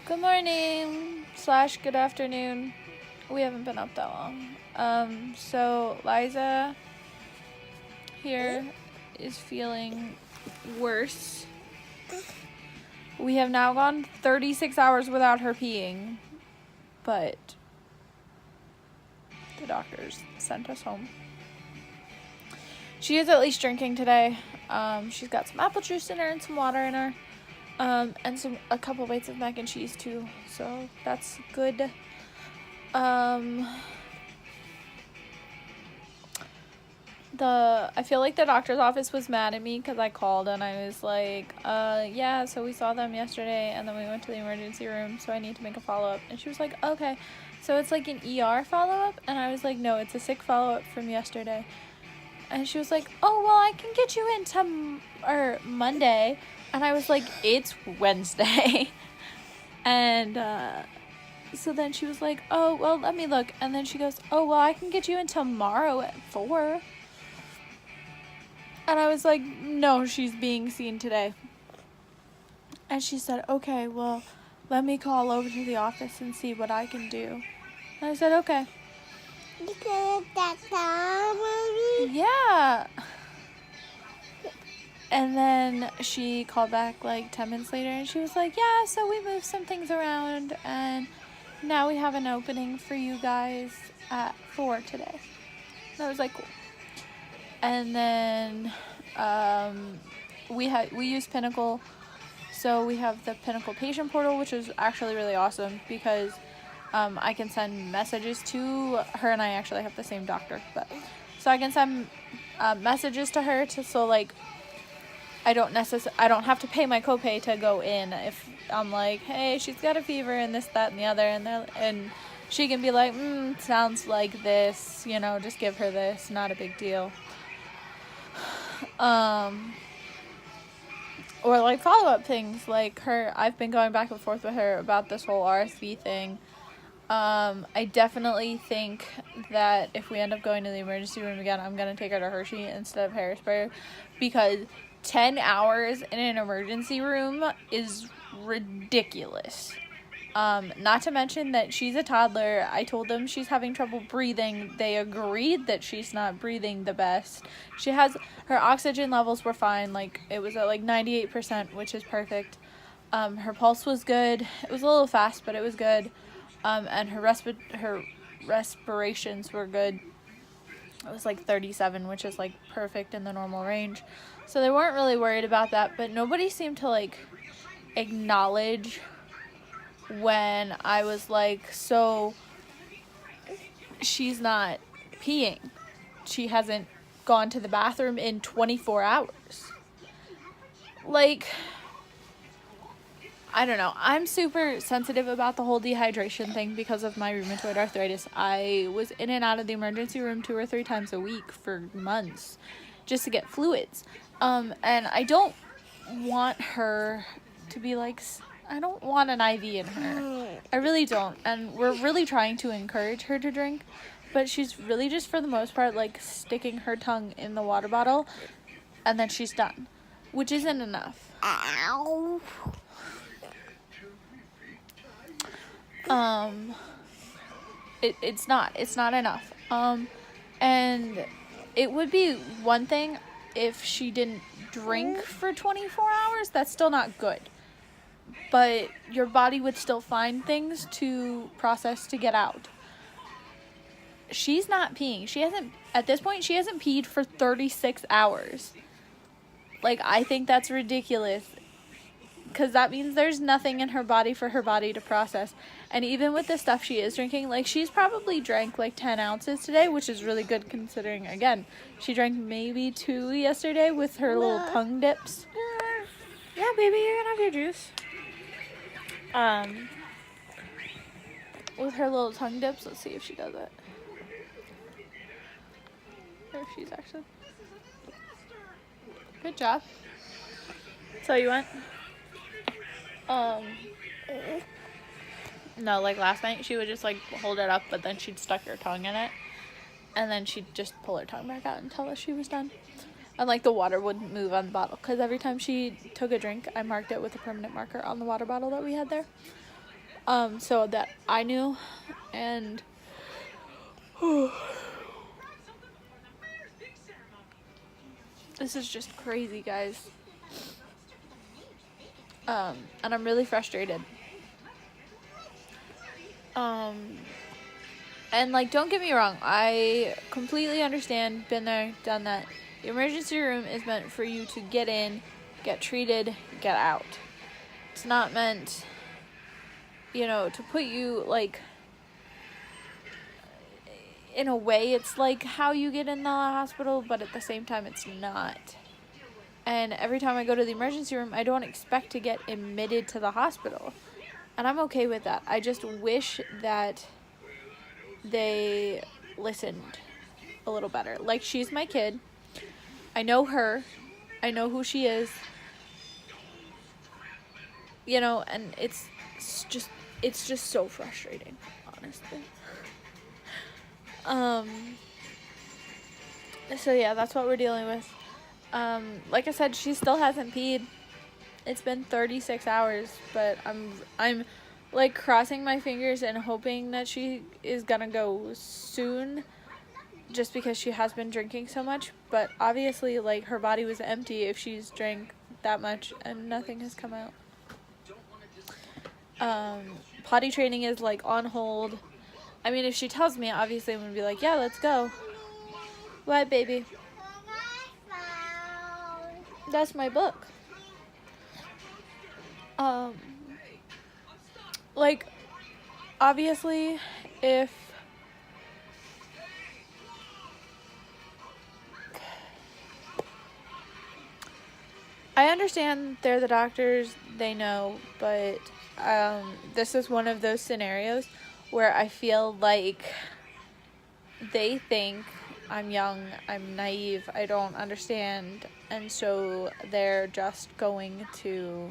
Good morning / good afternoon. We haven't been up that long. So Liza here is feeling worse. We have now gone 36 hours without her peeing, but the doctors sent us home. She is at least drinking today. She's got some apple juice in her and some water in her. And a couple bites of mac and cheese too, so that's good. I feel like the doctor's office was mad at me because I called and I was like, yeah, so we saw them yesterday and then we went to the emergency room, so I need to make a follow-up. And she was like, okay, so it's like an ER follow-up? And I was like, no, it's a sick follow-up from yesterday. And she was like, oh, well, I can get you in Monday. And I was like, it's Wednesday. And so then she was like, oh, well, let me look. And then she goes, oh, well, I can get you in tomorrow at 4. And I was like, no, she's being seen today. And she said, okay, well, let me call over to the office and see what I can do. And I said, okay. Yeah. And then she called back like 10 minutes later and she was like, yeah, so we moved some things around and now we have an opening for you guys at 4 today. And I was like, cool. And then we use Pinnacle. So we have the Pinnacle patient portal, which is actually really awesome because I can send messages to her, and I actually have the same doctor, but so I can send messages to her so like I don't have to pay my copay to go in if I'm like, hey, she's got a fever and this, that, and the other, and she can be like, sounds like this, just give her this, not a big deal. Or like follow-up things like I've been going back and forth with her about this whole RSV thing. I definitely think that if we end up going to the emergency room again, I'm going to take her to Hershey instead of Harrisburg because 10 hours in an emergency room is ridiculous. Not to mention that she's a toddler. I told them she's having trouble breathing. They agreed that she's not breathing the best. Her oxygen levels were fine. Like, it was at like 98%, which is perfect. Her pulse was good. It was a little fast, but it was good. And her respirations were good. It was like 37, which is like perfect in the normal range. So they weren't really worried about that, but nobody seemed to like acknowledge when I was like, so she's not peeing. She hasn't gone to the bathroom in 24 hours. Like, I don't know. I'm super sensitive about the whole dehydration thing because of my rheumatoid arthritis. I was in and out of the emergency room 2 or 3 times a week for months just to get fluids. And I don't want her to be like, I don't want an IV in her. I really don't. And we're really trying to encourage her to drink, but she's really just for the most part like sticking her tongue in the water bottle and then she's done, which isn't enough. It's not enough. And it would be one thing if she didn't drink for 24 hours. That's still not good. But your body would still find things to process to get out. She's not peeing. At this point, she hasn't peed for 36 hours. Like, I think that's ridiculous. Because that means there's nothing in her body for her body to process. And even with the stuff she is drinking, like, she's probably drank like 10 ounces today, which is really good considering, again, she drank maybe 2 yesterday with her little tongue dips. Yeah, baby, you're gonna have your juice. With her little tongue dips, let's see if she does it. Or if she's actually. Good job. So you went? No, like last night she would just like hold it up, but then she'd stuck her tongue in it, and then she'd just pull her tongue back out and tell us she was done. And like the water wouldn't move on the bottle, because every time she took a drink, I marked it with a permanent marker on the water bottle that we had there, so that I knew. And this is just crazy, guys. And I'm really frustrated. And like, don't get me wrong, I completely understand, been there, done that. The emergency room is meant for you to get in, get treated, get out. It's not meant, to put you, like, in a way, it's like how you get in the hospital, but at the same time, it's not. And every time I go to the emergency room, I don't expect to get admitted to the hospital. And I'm okay with that. I just wish that they listened a little better. Like, she's my kid. I know her. I know who she is. And it's just so frustrating, honestly. So yeah, that's what we're dealing with. Like I said, she still hasn't peed. It's been 36 hours, but I'm like crossing my fingers and hoping that she is gonna go soon, just because she has been drinking so much. But obviously, like, her body was empty if she's drank that much and nothing has come out. Potty training is like on hold. I mean, if she tells me, obviously I'm gonna be like, yeah, let's go. What, baby? That's my book. Like, obviously, if I understand they're the doctors, they know, but this is one of those scenarios where I feel like they think I'm young, I'm naive, I don't understand, and so they're just going to,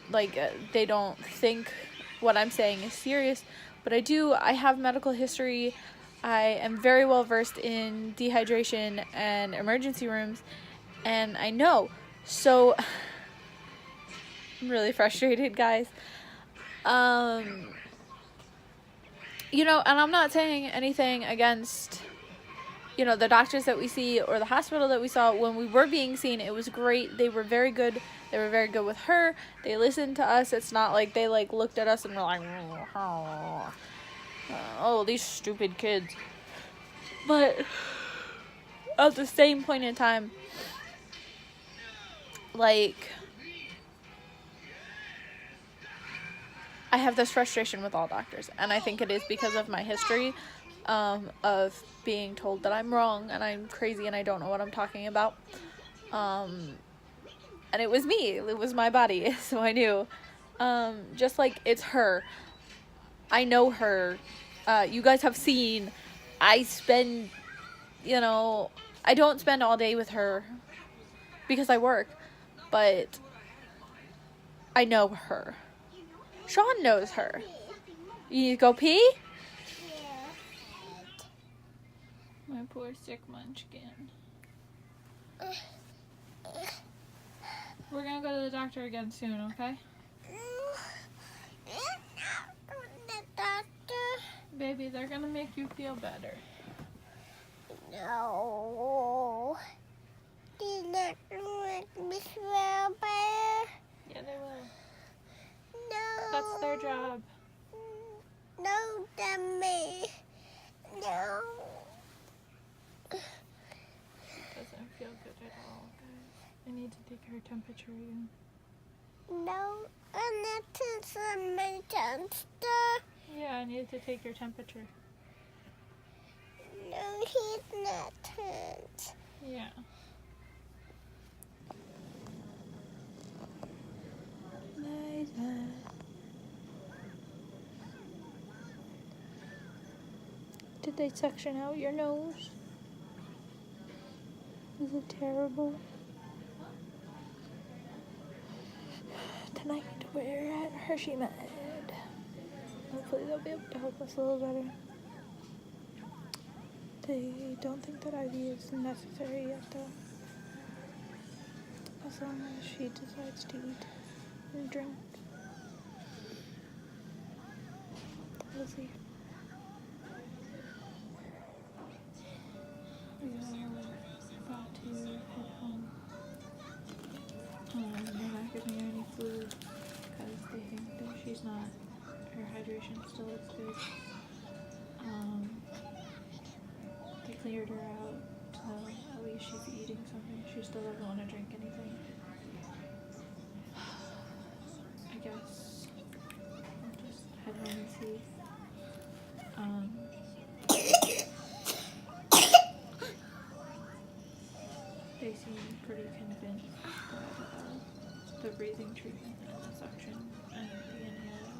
like, they don't think what I'm saying is serious. But I have medical history. I am very well versed in dehydration and emergency rooms, and I know. So I'm really frustrated, guys. And I'm not saying anything against, the doctors that we see or the hospital that we saw. When we were being seen, it was great. They were very good. They were very good with her. They listened to us. It's not like they, like, looked at us and were like, oh, these stupid kids. But at the same point in time, like, I have this frustration with all doctors, and I think it is because of my history of being told that I'm wrong and I'm crazy and I don't know what I'm talking about. And it was me. It was my body, so I knew. Just like, it's her. I know her. You guys have seen. I spend, I don't spend all day with her because I work, but I know her. Sean knows her. You need to go pee? My poor sick munchkin. We're gonna go to the doctor again soon, okay? The doctor? Baby, they're gonna make you feel better. No. They're not gonna make me feel better. Yeah, they will. No. That's their job. No, Dummy. No. Doesn't feel good at all, guys. I need to take her temperature again. No. I'm not to my dumpster. Yeah, I need to take your temperature. No, he's not turned. Yeah. Did they section out your nose? Is it terrible? Tonight we're at Hershey Med. Hopefully they'll be able to help us a little better. They don't think that IV is necessary yet though. As long as she decides to eat and drink. We'll see. We are about to head home. They're not giving her any food because they think that she's not, her hydration still looks good. They cleared her out, so at least she's eating something. She still doesn't want to drink anything. I guess I'll just head home and see. They seem pretty convinced that the breathing treatment and the suction and the inhaler